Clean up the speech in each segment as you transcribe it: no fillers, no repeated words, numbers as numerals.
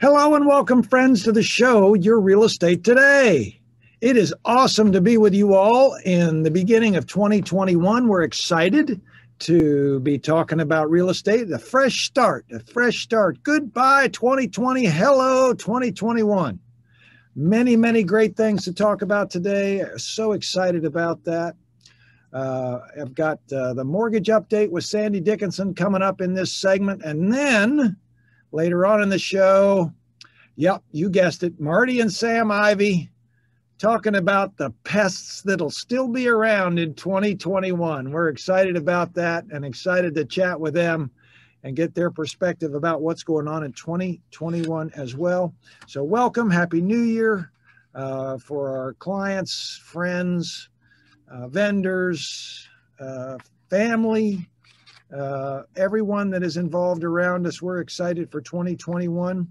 Hello and welcome, friends, to the show, Your Real Estate Today. It is awesome to be with you all in the beginning of 2021. We're excited to be talking about real estate, a fresh start, Goodbye, 2020. Hello, 2021. Many great things to talk about today. So excited about that. I've got the mortgage update with Sandy Dickinson coming up in this segment. And then later on in the show, yep, you guessed it, Marty and Sam Ivey talking about the pests that'll still be around in 2021. We're excited about that and excited to chat with them and get their perspective about what's going on in 2021 as well. So welcome, Happy New Year for our clients, friends, vendors, family, everyone that is involved around us. We're excited for 2021.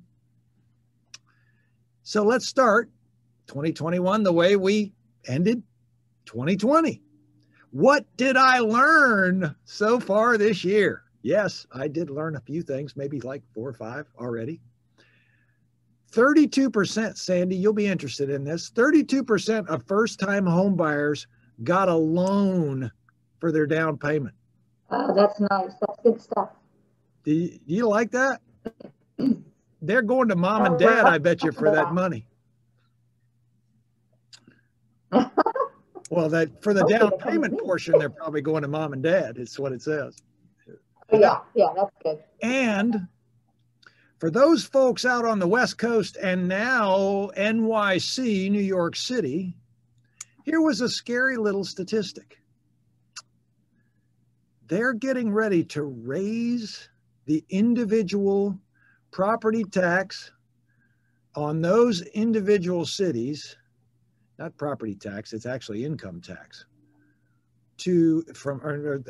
So let's start 2021 the way we ended 2020. What did I learn so far this year? Yes, I did learn a few things, maybe like 4 or 5 already. 32%, Sandy, you'll be interested in this. 32% of first-time home buyers got a loan for their down payment. Oh, that's nice. That's good stuff. Do you like that? They're going to mom and dad, I bet you, for that money. Well, that for the down payment portion, they're probably going to mom and dad. It's what it says. Yeah, that's good. And for those folks out on the West Coast and now NYC, New York City, here was a scary little statistic. They're getting ready to raise the individual property tax on those individual cities, not property tax, it's actually income tax,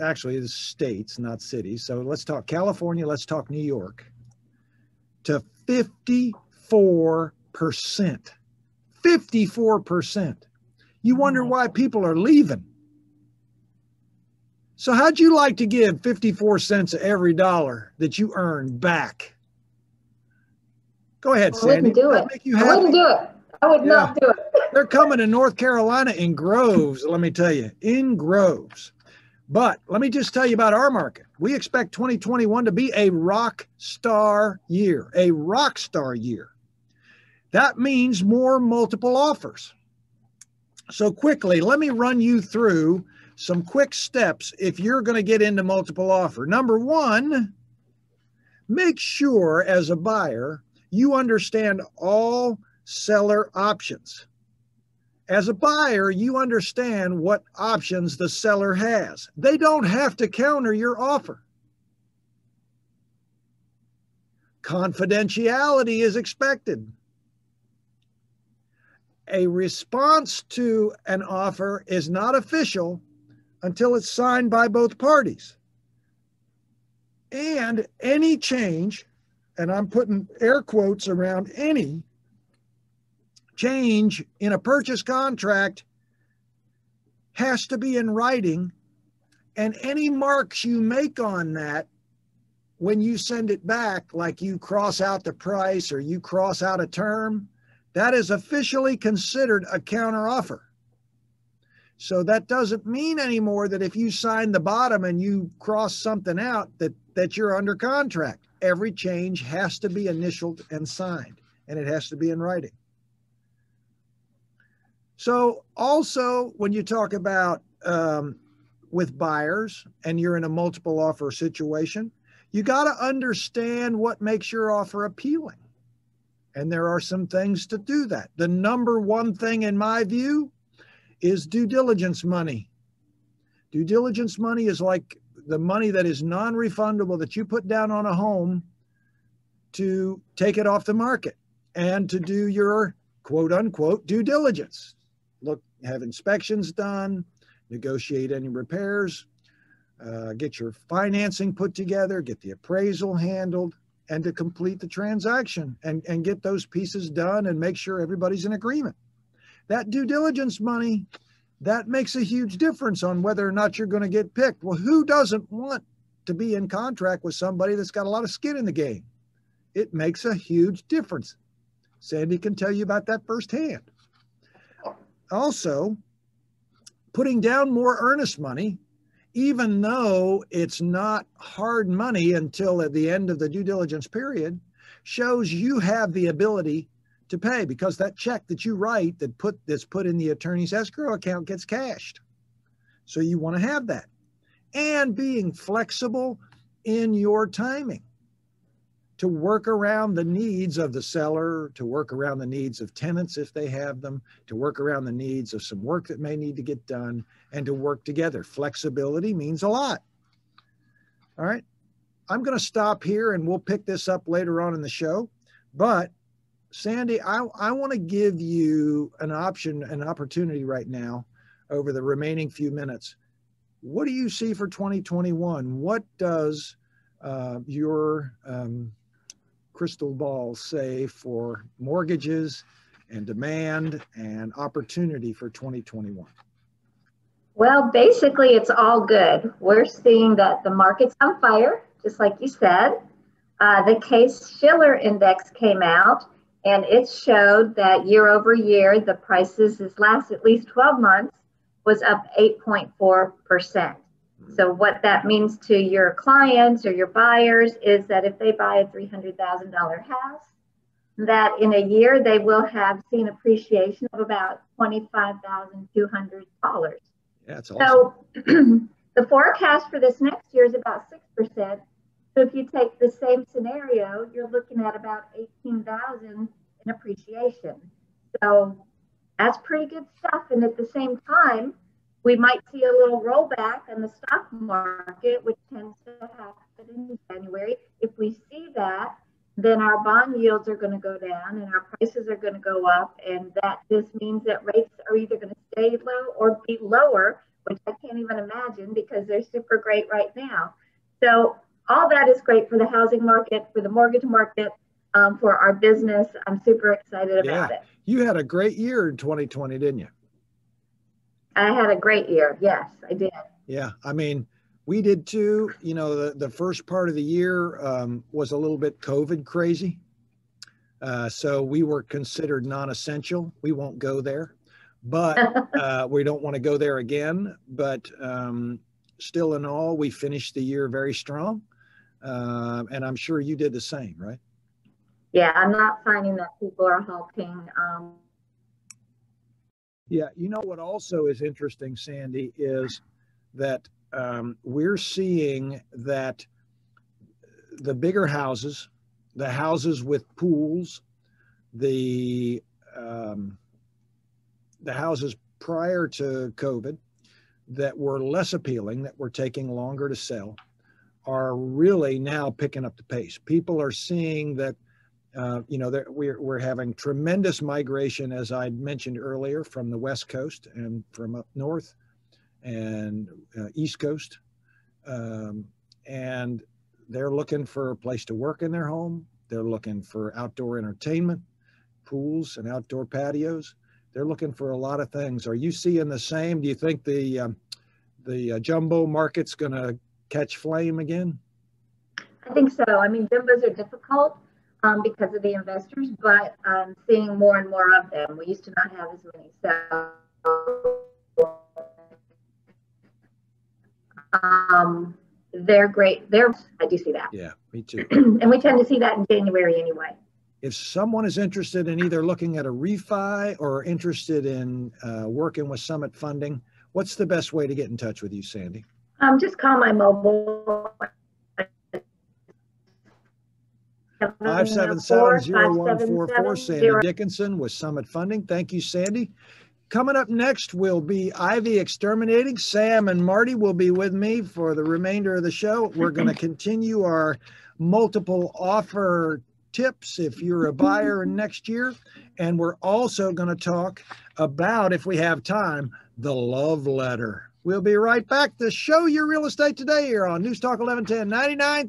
actually the states, not cities. So let's talk California, let's talk New York, to 54%. 54%. You wonder why people are leaving. So how'd you like to give 54 cents of every dollar that you earn back? Go ahead, Sandy. I wouldn't do it. I wouldn't do it. I would not do it. They're coming to North Carolina in groves, let me tell you, in groves. But let me just tell you about our market. We expect 2021 to be a rock star year, a rock star year. That means more multiple offers. So quickly, let me run you through some quick steps if you're going to get into multiple offer. Number one, make sure as a buyer you understand all seller options. As a buyer, you understand what options the seller has. They don't have to counter your offer. Confidentiality is expected. A response to an offer is not official until it's signed by both parties. And any change, and I'm putting air quotes around any change in a purchase contract, has to be in writing, and any marks you make on that when you send it back, like you cross out the price or you cross out a term, that is officially considered a counteroffer. So that doesn't mean anymore that if you sign the bottom and you cross something out that you're under contract. Every change has to be initialed and signed, and it has to be in writing. So also when you talk about with buyers and you're in a multiple offer situation, you got to understand what makes your offer appealing. And there are some things to do that. The number one thing in my view is due diligence money. Due diligence money is like the money that is non-refundable that you put down on a home to take it off the market and to do your quote unquote due diligence. Look, have inspections done, negotiate any repairs, get your financing put together, get the appraisal handled, and to complete the transaction and get those pieces done and make sure everybody's in agreement. That due diligence money, that makes a huge difference on whether or not you're going to get picked. Well, who doesn't want to be in contract with somebody that's got a lot of skin in the game? It makes a huge difference. Sandy can tell you about that firsthand. Also, putting down more earnest money, even though it's not hard money until at the end of the due diligence period, shows you have the ability to pay, because that check that you write that's put in the attorney's escrow account gets cashed. So you want to have that. And being flexible in your timing to work around the needs of the seller, to work around the needs of tenants if they have them, to work around the needs of some work that may need to get done, and to work together. Flexibility means a lot. All right. I'm going to stop here and we'll pick this up later on in the show. But Sandy, I want to give you an opportunity right now over the remaining few minutes. What do you see for 2021? What does your crystal ball say for mortgages and demand and opportunity for 2021? Well, basically, it's all good. We're seeing that the market's on fire, just like you said. The Case-Shiller Index came out, and it showed that year over year, the prices this last at least 12 months was up 8.4%. So what that means to your clients or your buyers is that if they buy a $300,000 house, that in a year they will have seen appreciation of about $25,200. Yeah, that's awesome. So the forecast for this next year is about 6%. So if you take the same scenario, you're looking at about $18,000 in appreciation. So that's pretty good stuff. And at the same time, we might see a little rollback in the stock market, which tends to happen in January. If we see that, then our bond yields are going to go down and our prices are going to go up. And that just means that rates are either going to stay low or be lower, which I can't even imagine because they're super great right now. So all that is great for the housing market, for the mortgage market, for our business. I'm super excited about it. You had a great year in 2020, didn't you? I had a great year. Yes, I did. Yeah. I mean, we did too. You know, the first part of the year was a little bit COVID crazy. So we were considered non-essential. We won't go there, but we don't want to go there again. But still in all, we finished the year very strong. And I'm sure you did the same, right? Yeah, I'm not finding that people are helping. Yeah, you know what also is interesting, Sandy, is that we're seeing that the bigger houses, the houses with pools, the houses prior to COVID that were less appealing, that were taking longer to sell, are really now picking up the pace. People are seeing that we're having tremendous migration, as I mentioned earlier, from the West Coast and from up north and East Coast. And they're looking for a place to work in their home. They're looking for outdoor entertainment, pools and outdoor patios. They're looking for a lot of things. Are you seeing the same? Do you think the jumbo market's going to catch flame again? I think so. I mean, jumbos are difficult because of the investors, but seeing more and more of them. We used to not have as many. So they're great. I do see that. Yeah, me too. And we tend to see that in January anyway. If someone is interested in either looking at a refi or interested in working with Summit Funding, what's the best way to get in touch with you, Sandy? Just call my mobile. 577-0144, Sandy Dickinson with Summit Funding. Thank you, Sandy. Coming up next will be Ivy Exterminating. Sam and Marty will be with me for the remainder of the show. We're going to continue our multiple offer tips if you're a buyer next year. And we're also going to talk about, if we have time, the love letter. We'll be right back to show your real estate today here on News Talk 1110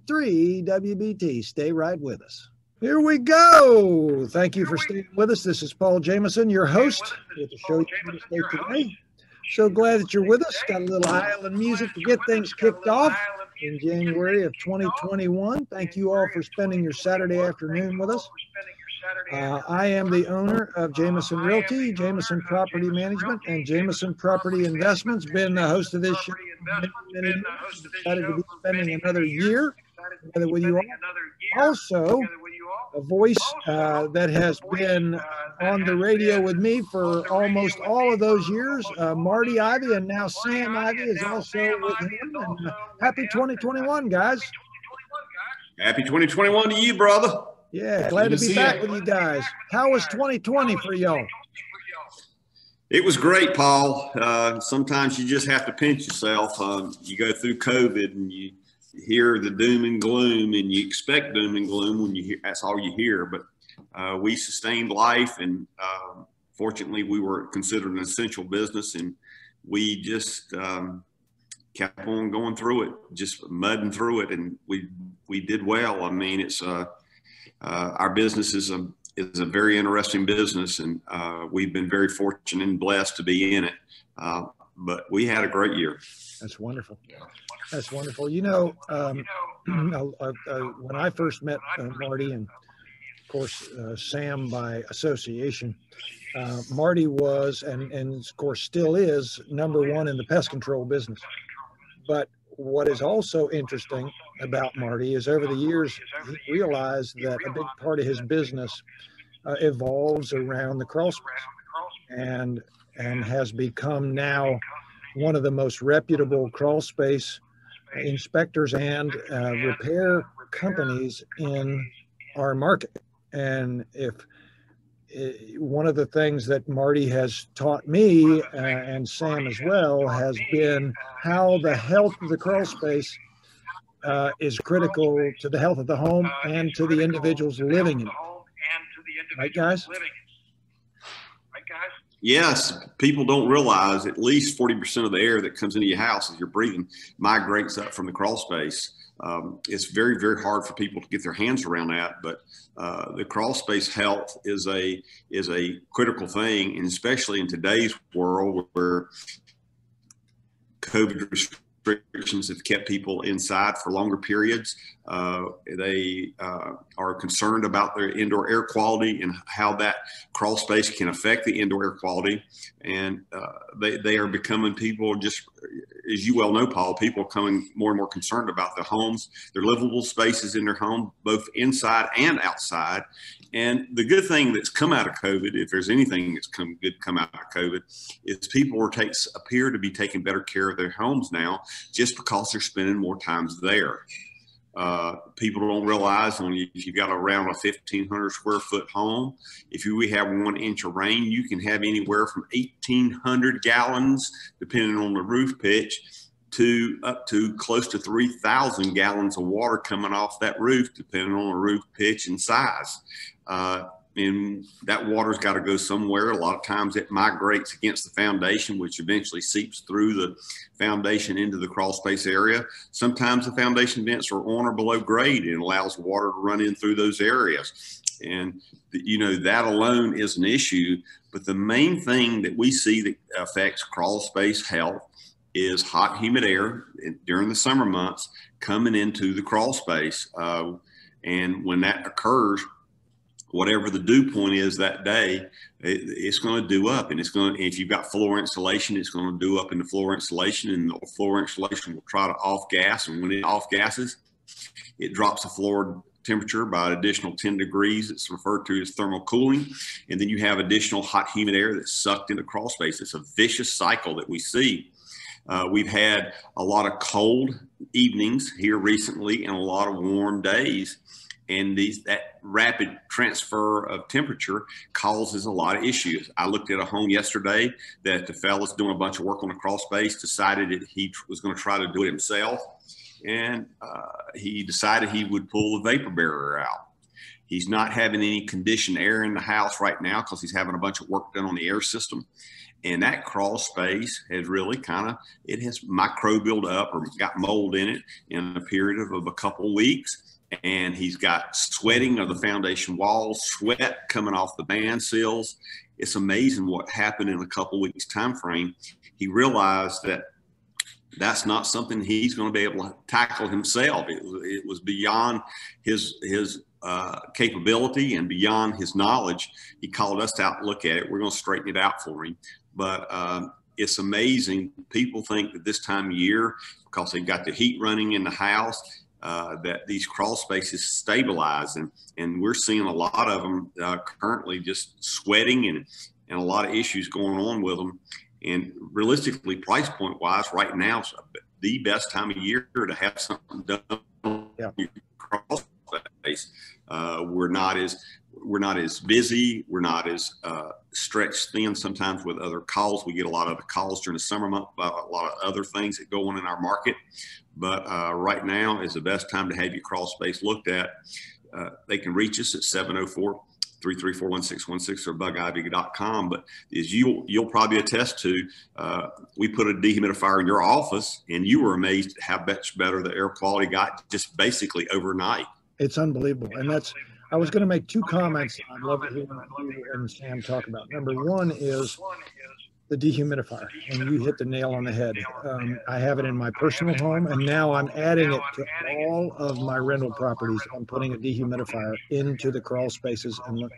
99.3 WBT. Stay right with us. Here we go. Thank you for staying with us. This is Paul Jameson, your host with the show Your Real Estate Today. So glad that you're with us. Got a little island music to get things kicked off. in January of 2021. Thank you all for spending your Saturday afternoon with us. I am the owner of Jameson Realty, Jameson Property Management, and Jameson Property Investments. Been the host of this show for many years. Excited to be spending another year together with you all. Also, a voice that has been on the radio with me for almost all of those years, Marty Ivey, and now Sam Ivey is also with him. And happy 2021, guys. Happy 2021 to you, brother. Yeah, glad to be back with you guys. How was 2020 for y'all? It was great, Paul. Sometimes you just have to pinch yourself. You go through COVID and you hear the doom and gloom, and you expect doom and gloom when you hear, that's all you hear. But we sustained life, and fortunately, we were considered an essential business, and we just kept on going through it, just mudding through it, and we did well. I mean, it's our business is a very interesting business, and we've been very fortunate and blessed to be in it. But we had a great year. That's wonderful. That's wonderful. You know, when I first met Marty, and of course Sam by association, Marty was, and of course still is, #1 in the pest control business. But what is also interesting about Marty is over the years, he realized that a big part of his business evolves around the crawl space, and has become now one of the most reputable crawl space inspectors and repair companies in our market. And one of the things that Marty has taught me, and Sam as well, has been how the health of the crawl space is critical to the health of the home and to the individuals living in it. Right, guys? Yes, people don't realize at least 40% of the air that comes into your house as you're breathing migrates up from the crawl space. It's very, very hard for people to get their hands around that, but the crawl space health is a critical thing, and especially in today's world where COVID restrictions have kept people inside for longer periods. They are concerned about their indoor air quality and how that crawl space can affect the indoor air quality. And they are becoming, people just, as you well know, Paul, people are becoming more and more concerned about their homes, their livable spaces in their home, both inside and outside. And the good thing that's come out of COVID, if there's anything that's come out of COVID, is people appear to be taking better care of their homes now, just because they're spending more times there. People don't realize if you've got around a 1,500 square foot home, if we have 1 inch of rain, you can have anywhere from 1,800 gallons, depending on the roof pitch, to up to close to 3,000 gallons of water coming off that roof, depending on the roof pitch and size. And that water's got to go somewhere. A lot of times it migrates against the foundation, which eventually seeps through the foundation into the crawl space area. Sometimes the foundation vents are on or below grade and allows water to run in through those areas. And, you know, that alone is an issue. But the main thing that we see that affects crawl space health is hot, humid air during the summer months coming into the crawl space. And when that occurs, whatever the dew point is that day, it's going to dew up, and if you've got floor insulation, it's going to dew up in the floor insulation, and the floor insulation will try to off gas. And when it off gases, it drops the floor temperature by an additional 10 degrees. It's referred to as thermal cooling. And then you have additional hot, humid air that's sucked into crawl space. It's a vicious cycle that we see. We've had a lot of cold evenings here recently and a lot of warm days. And that rapid transfer of temperature causes a lot of issues. I looked at a home yesterday that the fella's doing a bunch of work on the crawl space, decided that he was going to try to do it himself. And he decided he would pull the vapor barrier out. He's not having any conditioned air in the house right now because he's having a bunch of work done on the air system. And that crawl space has really it has microbial up or got mold in it in a period of a couple of weeks. And he's got sweating of the foundation walls, sweat coming off the band seals. It's amazing what happened in a couple of weeks time frame. He realized that that's not something he's going to be able to tackle himself. It was beyond his capability and beyond his knowledge. He called us out to look at it. We're going to straighten it out for him. But it's amazing. People think that this time of year, because they've got the heat running in the house, that these crawl spaces stabilize. And we're seeing a lot of them currently just sweating and a lot of issues going on with them. And realistically, price point wise, right now is the best time of year to have something done. Yeah. Crawl space. We're not as busy. We're not as stretched thin sometimes with other calls. We get a lot of the calls during the summer month about a lot of other things that go on in our market. But right now is the best time to have your crawl space looked at. They can reach us at 704-334-1616 or bugivy.com. But as you'll probably attest to, we put a dehumidifier in your office, and you were amazed at how much better the air quality got just basically overnight. It's unbelievable. And I was going to make two comments I'd love to hear you and Sam talk about. Number one is the dehumidifier, and you hit the nail on the head. I have it in my personal home, and now I'm adding it to all of my rental properties. I'm putting a dehumidifier into the crawl spaces, and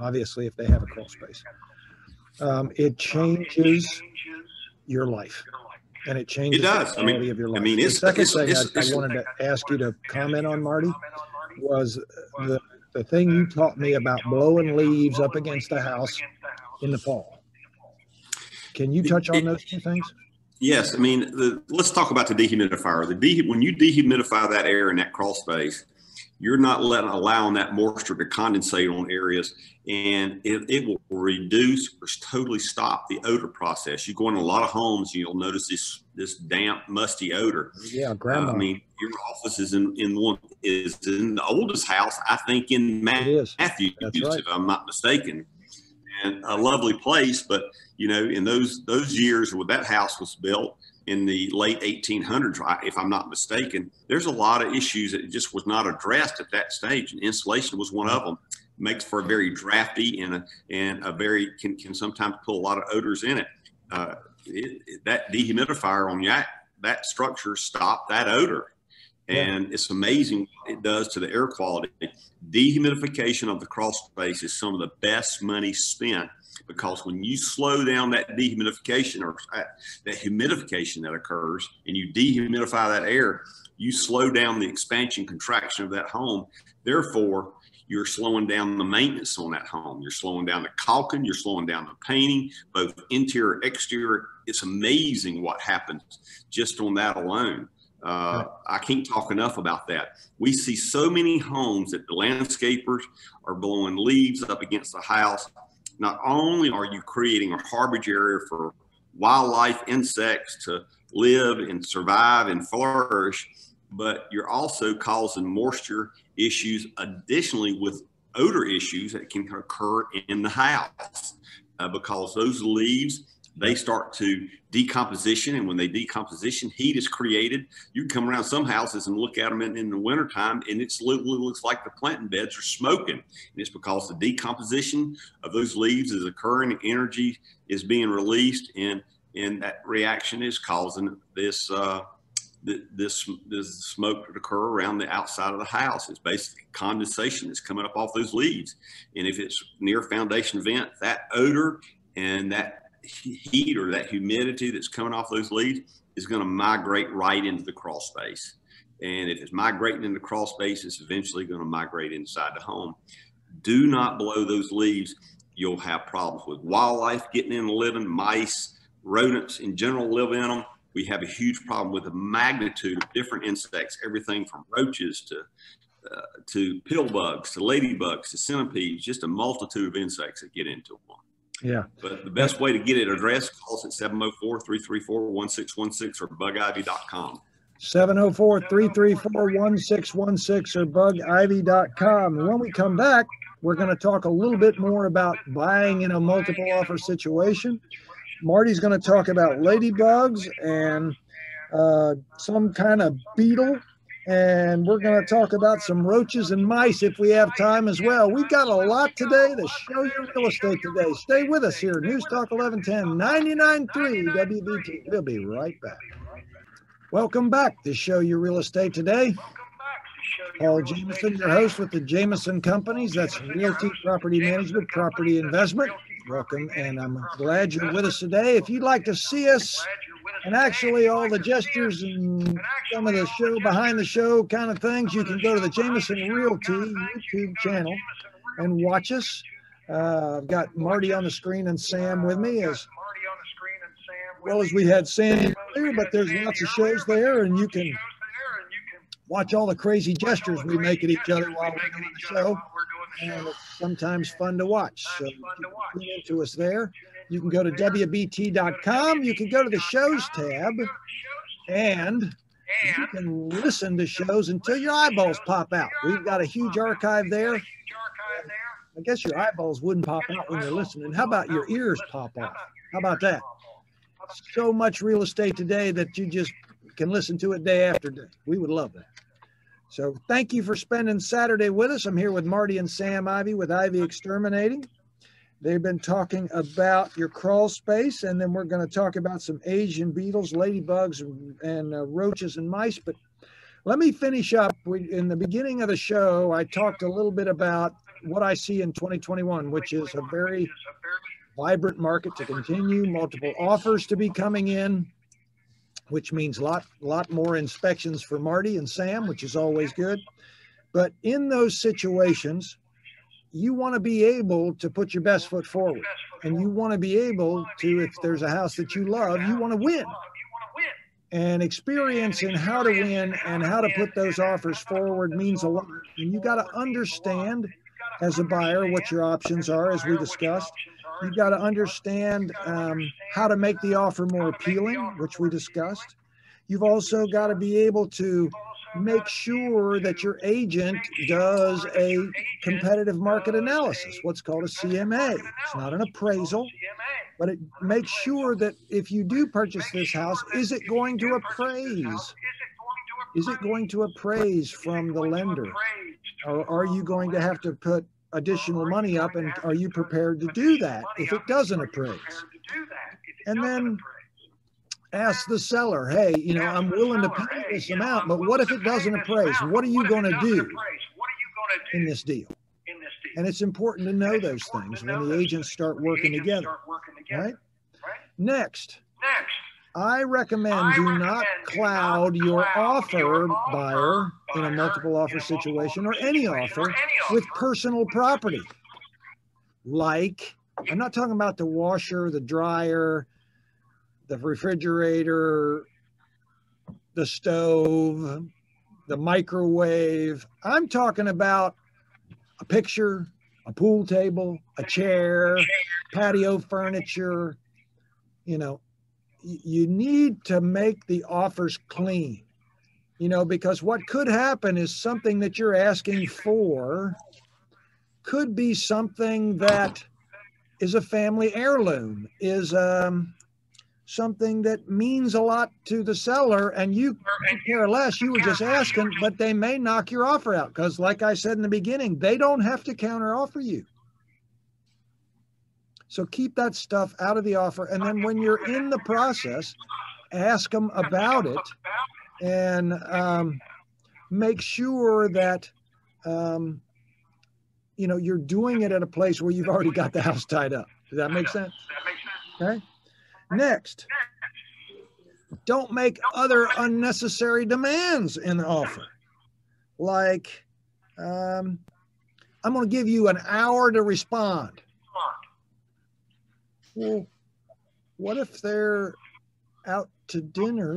obviously if they have a crawl space, it changes your life, and it changes the quality of your life. The second thing I wanted to ask you to comment on, Marty, was the thing you taught me about blowing leaves up against the house in the fall. Can you touch on those two things? Yes. I mean, let's talk about the dehumidifier. When you dehumidify that air in that crawl space, you're not allowing that moisture to condensate on areas, and it will reduce or totally stop the odor process. You go in a lot of homes, you'll notice this damp, musty odor. Yeah, grandma. I mean, your office is in the oldest house, I think, in Matthews, right, if I'm not mistaken. And a lovely place, but in those years when that house was built in the late 1800s, if I'm not mistaken, there's a lot of issues that just was not addressed at that stage, and insulation was one of them. It makes for a very drafty and a very can sometimes pull a lot of odors in it. That dehumidifier on that structure stopped that odor. And it's amazing what it does to the air quality. Dehumidification of the crawl space is some of the best money spent, because when you slow down that dehumidification or that humidification that occurs and you dehumidify that air, you slow down the expansion contraction of that home. Therefore, you're slowing down the maintenance on that home. You're slowing down the caulking. You're slowing down the painting, both interior, exterior. It's amazing what happens just on that alone. I can't talk enough about that. We see so many homes that the landscapers are blowing leaves up against the house. Not only are you creating a harbor area for wildlife, insects to live and survive and flourish, but you're also causing moisture issues additionally with odor issues that can occur in the house because those leaves, they start to decomposition, and when they decomposition, heat is created. You can come around some houses and look at them in the wintertime, and it literally looks like the planting beds are smoking. And it's because the decomposition of those leaves is occurring, energy is being released, and that reaction is causing this smoke to occur around the outside of the house. It's basically condensation that's coming up off those leaves. And if it's near foundation vent, that odor and that heat or that humidity that's coming off those leaves is going to migrate right into the crawl space. And if it's migrating into the crawl space, it's eventually going to migrate inside the home. Do not blow those leaves. You'll have problems with wildlife getting in and living, mice, rodents in general live in them. We have a huge problem with the magnitude of different insects, everything from roaches to pill bugs, to ladybugs, to centipedes, just a multitude of insects that get into them. Yeah. But the best way to get it addressed, call us at 704-334-1616 or bugivy.com. 704-334-1616 or bugivy.com. And when we come back, we're going to talk a little bit more about buying in a multiple offer situation. Marty's going to talk about ladybugs and some kind of beetle. And we're going to talk about some roaches and mice if we have time as well. We've got a lot today to show you real estate today. Stay with us here. News Talk 1110, 99.3 WBT. We'll be right back. Welcome back to Show Your Real Estate Today. Paul Jameson, your host with the Jameson Companies. That's Realty, Property Management, Property Investment. Welcome, and I'm glad you're with us today. If you'd like to see us and actually all the gestures and some of the show, behind the show kind of things, you can go to the Jameson Realty YouTube channel and watch us. I've got Marty on the screen and Sam with me, as well as we had Sandy earlier, but there's lots of shows there, and you can watch all the crazy gestures we make at each other while we're doing the show. And it's sometimes fun to watch. So you can tune into us there. You can go to WBT.com. You can go to the shows tab, and you can listen to shows until your eyeballs pop out. We've got a huge archive there. I guess your eyeballs wouldn't pop out when you're listening. How about your ears pop off? How about that? So much real estate today that you just can listen to it day after day. We would love that. So thank you for spending Saturday with us. I'm here with Marty and Sam Ivey with Ivey Exterminating. They've been talking about your crawl space, and then we're going to talk about some Asian beetles, ladybugs, and roaches and mice. But let me finish up. In the beginning of the show, I talked a little bit about what I see in 2021, which is a very vibrant market to continue, multiple offers to be coming in, which means a lot more inspections for Marty and Sam, which is always good. But in those situations, you want to be able to put your best foot forward, and you want to be able to, if there's a house that you love, you want to win. And experience in how to win and how to put those offers forward means a lot. And you got to understand as a buyer what your options are, as we discussed. You've got to understand how to make the offer more appealing, which we discussed. You've also got to be able to make sure that your agent does a competitive market analysis, what's called a CMA. It's not an appraisal, but it makes sure that if you do purchase this house, is it going to appraise? Is it going to appraise from the lender? Or are you going to have to put additional money up, and are you prepared to do that if it doesn't appraise? And then ask the seller, hey, you know, I'm willing to pay this amount, but what if it doesn't appraise? What are you going to do in this deal? And it's important to know those things when the agents start working together, right? Next, I recommend do not cloud your offer, buyer, in a multiple offer situation or any offer with personal property. Like, I'm not talking about the washer, the dryer, the refrigerator, the stove, the microwave. I'm talking about a picture, a pool table, a chair, patio furniture. You know, you need to make the offers clean, you know, because what could happen is something that you're asking for could be something that is a family heirloom, is something that means a lot to the seller, and you care less. You were just asking, but they may knock your offer out because, like I said in the beginning, they don't have to counter offer you. So keep that stuff out of the offer. And then when you're in the process, ask them about it, and make sure that, you know, you're doing it at a place where you've already got the house tied up. Does that make sense? Okay. Next, don't make other unnecessary demands in the offer. Like, I'm going to give you an hour to respond. Well, what if they're out to dinner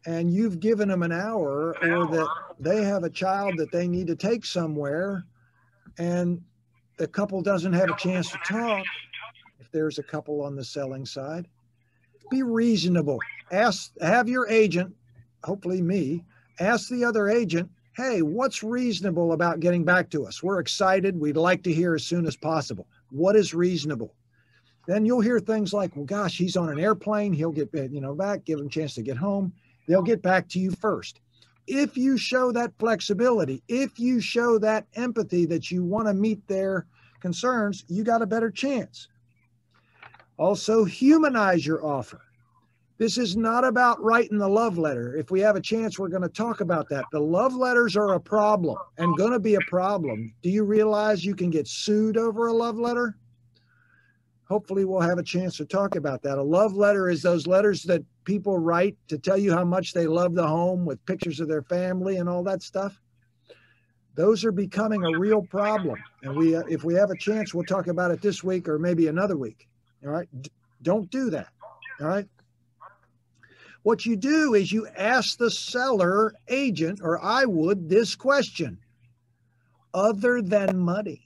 and you've given them an hour, or that they have a child that they need to take somewhere and the couple doesn't have a chance to talk? If there's a couple on the selling side, be reasonable. Have your agent, hopefully me, ask the other agent, hey, what's reasonable about getting back to us? We're excited. We'd like to hear as soon as possible. What is reasonable? Then you'll hear things like, well, gosh, he's on an airplane. He'll get, you know, back, give him a chance to get home. They'll get back to you first. If you show that flexibility, if you show that empathy that you want to meet their concerns, you got a better chance. Also, humanize your offer, This is not about writing the love letter. If we have a chance, we're going to talk about that. The love letters are a problem and going to be a problem. Do you realize you can get sued over a love letter? Hopefully we'll have a chance to talk about that. A love letter is those letters that people write to tell you how much they love the home with pictures of their family and all that stuff. Those are becoming a real problem. And if we have a chance, we'll talk about it this week or maybe another week. All right. Don't do that. All right. What you do is you ask the seller agent, or I would, this question: other than money,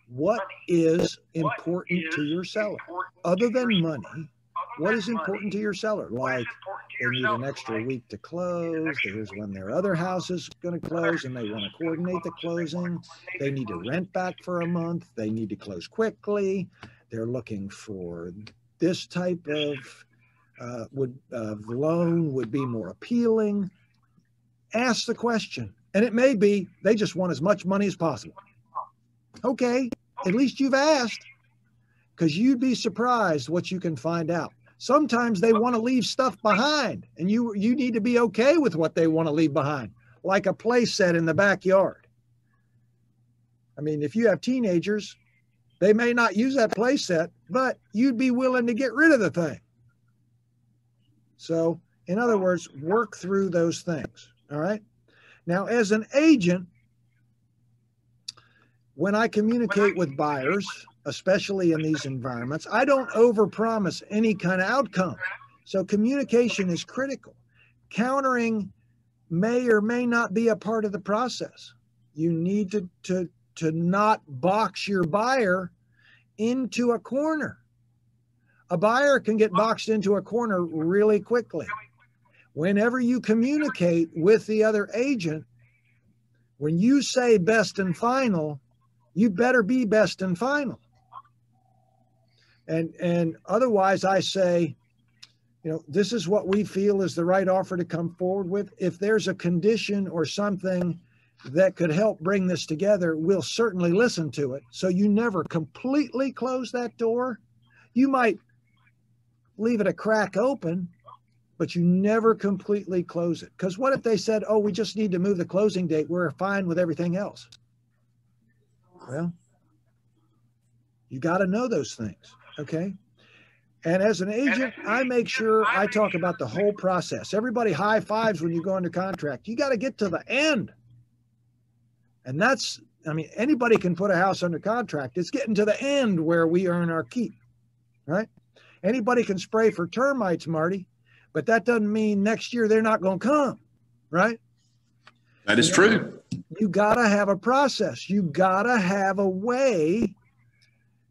what is important to your seller? Other than money, what is important to your seller? Like, they need an extra week to close. There's when their other house is going to close and they want to coordinate the closing. They need to rent back for a month. They need to close quickly. They're looking for this type of loan would be more appealing. Ask the question. And it may be they just want as much money as possible. Okay, at least you've asked, because you'd be surprised what you can find out. Sometimes they want to leave stuff behind, and you need to be okay with what they want to leave behind, like a play set in the backyard. I mean, if you have teenagers, they may not use that play set, but you'd be willing to get rid of the thing. So, in other words, work through those things, all right? Now, as an agent, when I communicate with buyers, especially in these environments, I don't overpromise any kind of outcome. So communication is critical. Countering may or may not be a part of the process. You need to not box your buyer into a corner. A buyer can get boxed into a corner really quickly. Whenever you communicate with the other agent, when you say best and final, you better be best and final. And otherwise I say, you know, this is what we feel is the right offer to come forward with. If there's a condition or something that could help bring this together, we'll certainly listen to it. So you never completely close that door. You might leave it a crack open, but you never completely close it. Because what if they said, oh, we just need to move the closing date, we're fine with everything else? Well, you got to know those things, okay? And as an agent, I make sure I talk about the whole process. Everybody high fives when you go under contract. You got to get to the end. And that's, I mean, anybody can put a house under contract. It's getting to the end where we earn our keep, right? Anybody can spray for termites, Marty, but that doesn't mean next year they're not going to come, right? That is true. You got to have a process. You got to have a way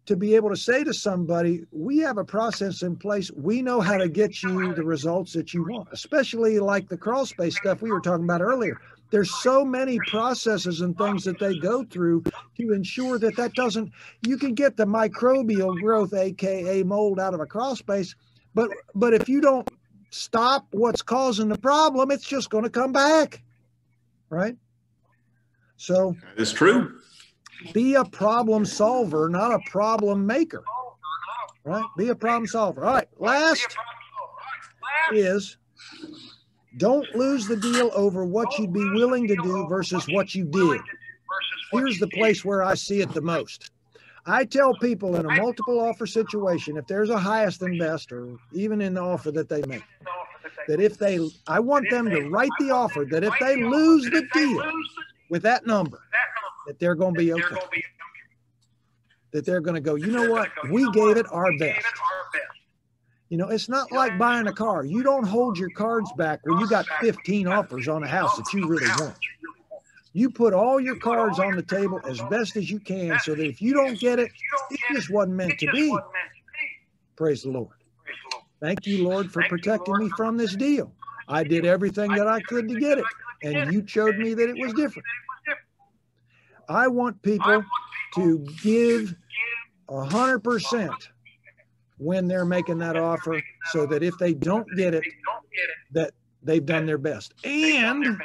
to be able to say to somebody, we have a process in place. We know how to get you the results that you want, especially like the crawl space stuff we were talking about earlier. There's so many processes and things that they go through to ensure that that doesn't, you can get the microbial growth, AKA mold, out of a crawl space, but if you don't stop what's causing the problem, it's just going to come back, right? So it's true. Be a problem solver, not a problem maker, right? Be a problem solver. All right, last is don't lose the deal over what you'd be willing to do versus what you did. Here's the place where I see it the most. I tell people in a multiple offer situation, if there's a highest and best, or even in the offer that they make, that I want them to write the offer that if they lose the deal with that number, that they're going to be okay. That they're going to go, you know what? We gave it our best. You know, it's not like buying a car. You don't hold your cards back when you got 15 offers on a house that you really want. You put all your cards on the table as best as you can so that if you don't get it, it just wasn't meant to be. Praise the Lord. Thank you, Lord, for protecting me from this deal. I did everything that I could to get it, and you showed me that it was different. I want people to give 100% when they're making that offer so that if they don't get it, that they've done their best. And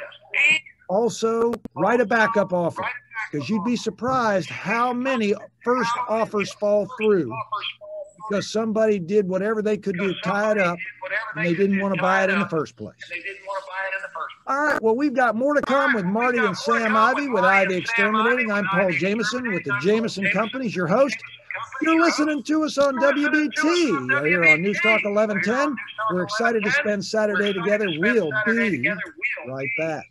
also write a backup offer, because you'd be surprised how many first offers fall through because somebody did whatever they could do to tie it up, and they didn't want to buy it in the first place. All right, well, we've got more to come with Marty and Sam Ivey with Ivey Exterminating. I'm Paul Jameson with the Jameson Companies, your host. You're listening to us on WBT here on News Talk 1110. We're excited to spend Saturday together. We'll be right back.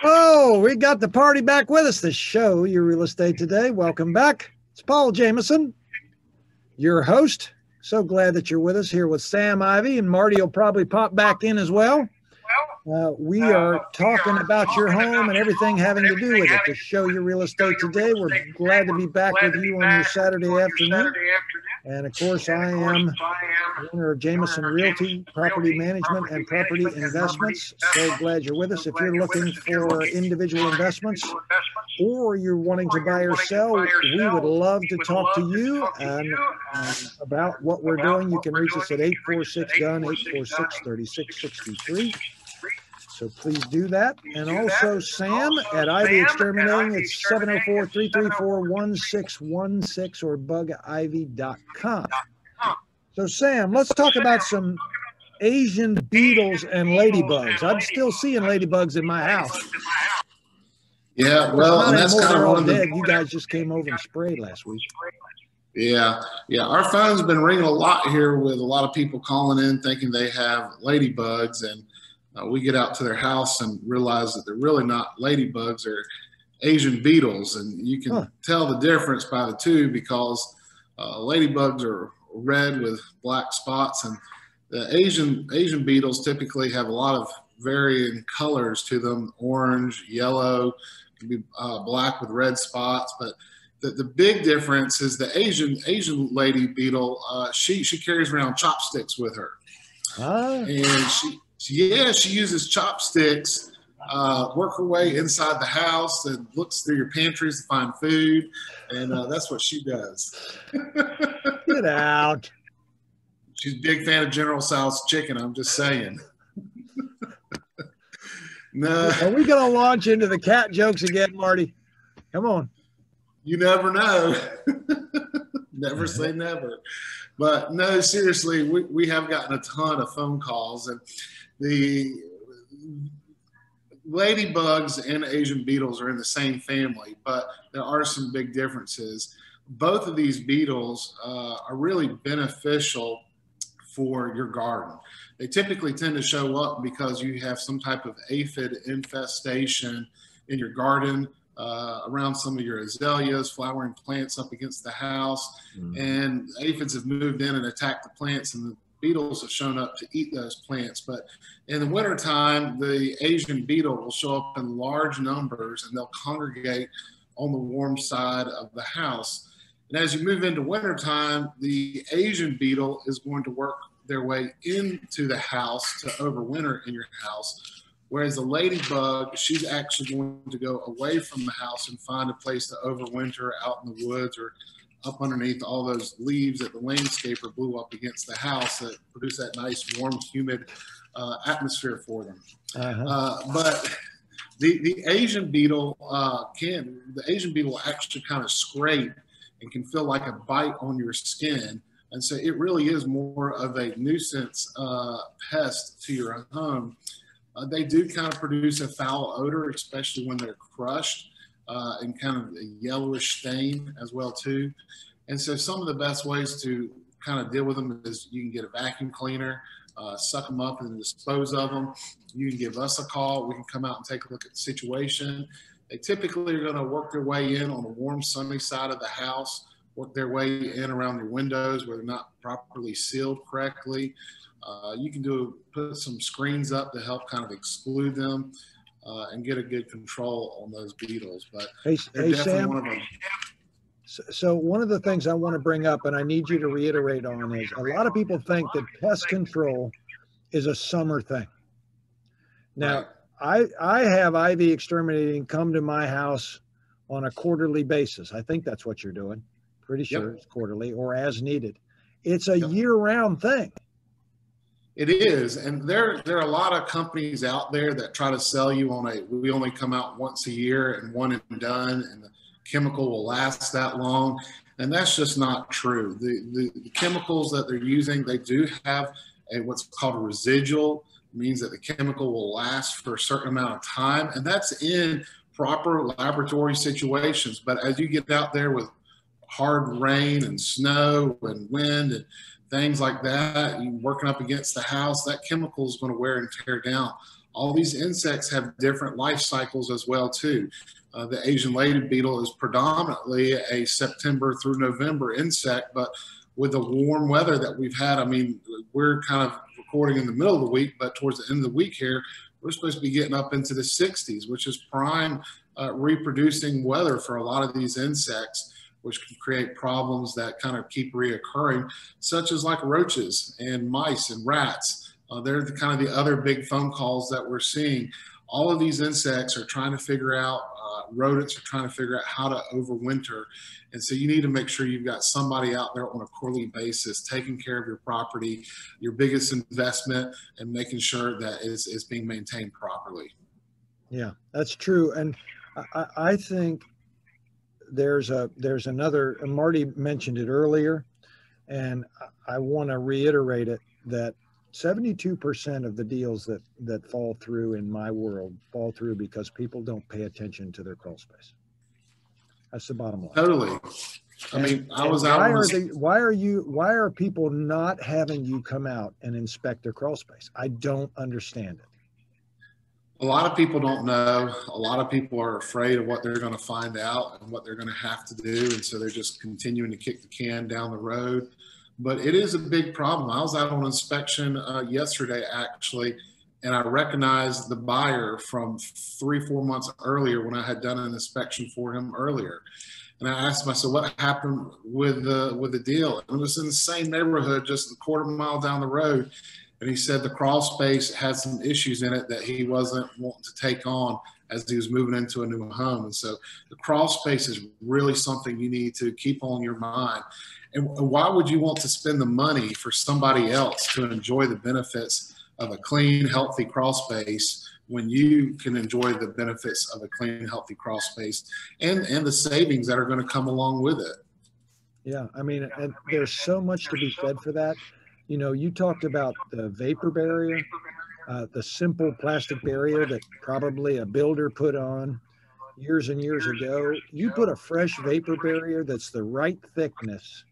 Oh, we got the party back with us. The show, Your Real Estate Today. Welcome back. It's Paul Jameson, your host. So glad that you're with us here with Sam Ivey, and Marty will probably pop back in as well. We are talking about your home and everything having to do with it. The show, Your Real Estate Today. We're glad to be back with you on your Saturday afternoon. And of course, I am owner of Jameson Realty, Property Management and Property Investments. So glad you're with us. If you're looking for individual investments or you're wanting to buy or sell, we would love to talk to you and about what we're doing. You can reach us at 846-DONE, 846-3663. So please do that. And also Sam at Ivey Exterminating. It's 704-334-1616 or bugivey.com. So Sam, let's talk about some Asian beetles and ladybugs. I'm still seeing ladybugs in my house. Yeah, well, and that's kind of one of the... You guys just came over and sprayed last week. Yeah. Our phone's been ringing a lot here with a lot of people calling in thinking they have ladybugs, and we get out to their house and realize that they're really not ladybugs, they're Asian beetles. And you can tell the difference by the two because ladybugs are red with black spots, and the Asian beetles typically have a lot of varying colors to them: orange, yellow, can be black with red spots. But the big difference is the Asian lady beetle, she carries around chopsticks with her. And she uses chopsticks, work her way inside the house and looks through your pantries to find food. And that's what she does. Get out. She's a big fan of General Tso's chicken, I'm just saying. No. Are we going to launch into the cat jokes again, Marty? Come on. You never know. Never say never. But no, seriously, we have gotten a ton of phone calls, and the ladybugs and Asian beetles are in the same family, but there are some big differeces. Both of these beetles are really beneficial for your garden. They typically tend to show up because you have some type of aphid infestation in your garden, around some of your azaleas, flowering plants up against the house. And aphids have moved in and attacked the plants, and the beetles have shown up to eat those plants. But in the wintertime, the Asian beetle will show up in large numbers, and they'll congregate on the warm side of the house. And as you move into wintertime, the Asian beetle is going to work their way into the house to overwinter in your house. Whereas the ladybug, she's actually going to go away from the house and find a place to overwinter out in the woods or up underneath all those leaves that the landscaper blew up against the house that produce that nice, warm, humid atmosphere for them. But the Asian beetle will actually kind of scrape and can feel like a bite on your skin. And so it really is more of a nuisance pest to your home. They do kind of produce a foul odor, especially when they're crushed, and kind of a yellowish stain as well too. And so some of the best ways to kind of deal with them is you can get a vacuum cleaner, suck them up and dispose of them. You can give us a call. We can come out and take a look at the situation. They typically are going to work their way in on the warm, sunny side of the house, work their way in around your windows where they're not properly sealed correctly. You can put some screens up to help kind of exclude them and get a good control on those beetles. But hey definitely Sam, one of them. So one of the things I want to bring up, and I need you to reiterate on, is a lot of people think that pest control is a summer thing. Now, right. I have Ivey Exterminating come to my house on a quarterly basis. I think that's what you're doing. Pretty sure it's quarterly or as needed. It's a year-round thing. It is, and there are a lot of companies out there that try to sell you on we only come out once a year and one and done, and the chemical will last that long. And that's just not true. The chemicals that they're using, they do have what's called a residual. It means that the chemical will last for a certain amount of time, and that's in proper laboratory situations. But as you get out there with hard rain and snow and wind and things like that, you working up against the house, that chemical is going to wear and tear down. All these insects have different life cycles as well too. The Asian lady beetle is predominantly a September through November insect, but with the warm weather that we've had, I mean, we're kind of recording in the middle of the week, but towards the end of the week here, we're supposed to be getting up into the 60s, which is prime reproducing weather for a lot of these insects, which can create problems that kind of keep reoccurring, such as like roaches and mice and rats. They're kind of the other big phone calls that we're seeing. All of these insects are trying to figure out, rodents are trying to figure out how to overwinter. And so you need to make sure you've got somebody out there on a quarterly basis taking care of your property, your biggest investment, and making sure that it's being maintained properly. Yeah, that's true. And I think there's another, Marty mentioned it earlier, and I want to reiterate it, that 72% of the deals that fall through in my world fall through because people don't pay attention to their crawl space. That's the bottom line. Totally. I mean, I was out. Why are people not having you come out and inspect their crawl space? I don't understand it. A lot of people don't know. A lot of people are afraid of what they're going to find out and what they're going to have to do. And so they're just continuing to kick the can down the road. But it is a big problem. I was out on inspection yesterday, actually, and I recognized the buyer from 3-4 months earlier when I had done an inspection for him earlier. And I asked him, I said, what happened with the deal? And it was in the same neighborhood, just a quarter mile down the road. And he said the crawl space had some issues in it that he wasn't wanting to take on as he was moving into a new home. And so the crawl space is really something you need to keep on your mind. And why would you want to spend the money for somebody else to enjoy the benefits of a clean, healthy crawl space when you can enjoy the benefits of a clean, healthy crawl space and the savings that are going to come along with it? Yeah, I mean, and there's so much to be said for that. You know, you talked about the vapor barrier, the simple plastic barrier that probably a builder put on years and years ago. You put a fresh vapor barrier that's the right thickness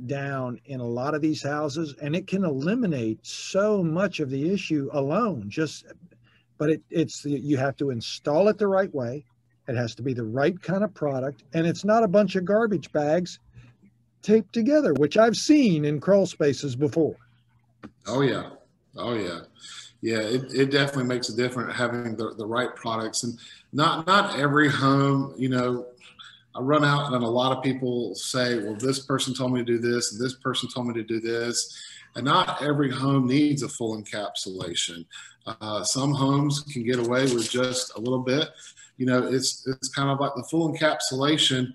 down in a lot of these houses, and it can eliminate so much of the issue alone. But you have to install it the right way. It has to be the right kind of product, and it's not a bunch of garbage bags taped together, which I've seen in crawl spaces before. Oh yeah. Yeah, it definitely makes a difference having the right products. And not every home, you know, I run out and a lot of people say, well, this person told me to do this and this person told me to do this. And not every home needs a full encapsulation. Some homes can get away with just a little bit. You know, it's kind of like the full encapsulation,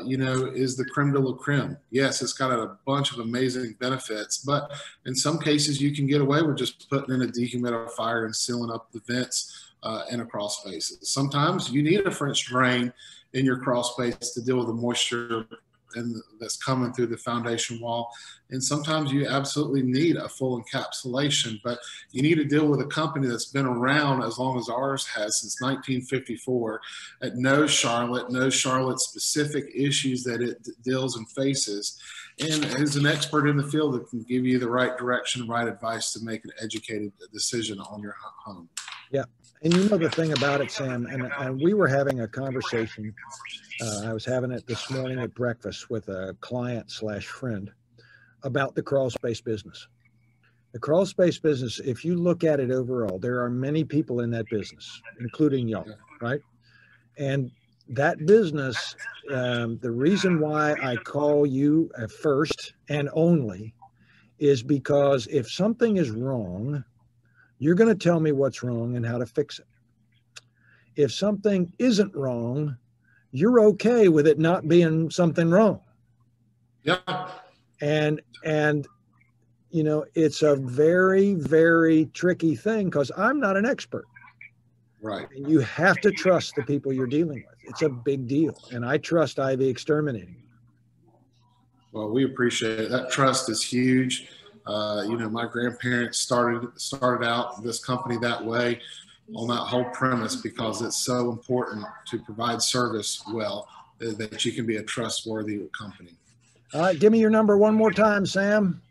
you know, is the creme de la creme. Yes, it's got a bunch of amazing benefits, but in some cases you can get away with just putting in a dehumidifier and sealing up the vents in a crawl space. Sometimes you need a French drain in your crawl space to deal with the moisture that's coming through the foundation wall. And sometimes you absolutely need a full encapsulation, but you need to deal with a company that's been around as long as ours has, since 1954, that knows Charlotte's specific issues that it deals and faces, and is an expert in the field that can give you the right direction, right advice to make an educated decision on your home. Yeah. And you know the thing about it, Sam, and we were having a conversation. I was having it this morning at breakfast with a client/friend about the crawl space business. The crawl space business, if you look at it overall, there are many people in that business, including y'all, right? And that business, the reason why I call you first and only is because if something is wrong, you're going to tell me what's wrong and how to fix it. If something isn't wrong, you're okay with it not being something wrong. Yeah. And you know, it's a very, very tricky thing because I'm not an expert. Right. And you have to trust the people you're dealing with. It's a big deal. And I trust Ivey Exterminating. Well, we appreciate it. That trust is huge. My grandparents started out this company that way, on that whole premise, because it's so important to provide service well, that you can be a trustworthy company. All right, give me your number one more time, Sam.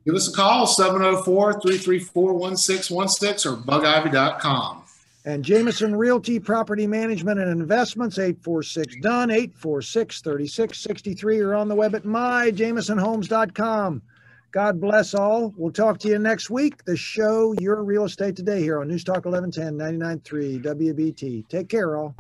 Give us a call, 704-334-1616 or bugivy.com. And Jameson Realty, Property Management and Investments, 846-DONE, 846-3663, or on the web at myjamesonhomes.com. God bless all. We'll talk to you next week. The show, Your Real Estate Today, here on News Talk 1110, 99.3 WBT. Take care, all.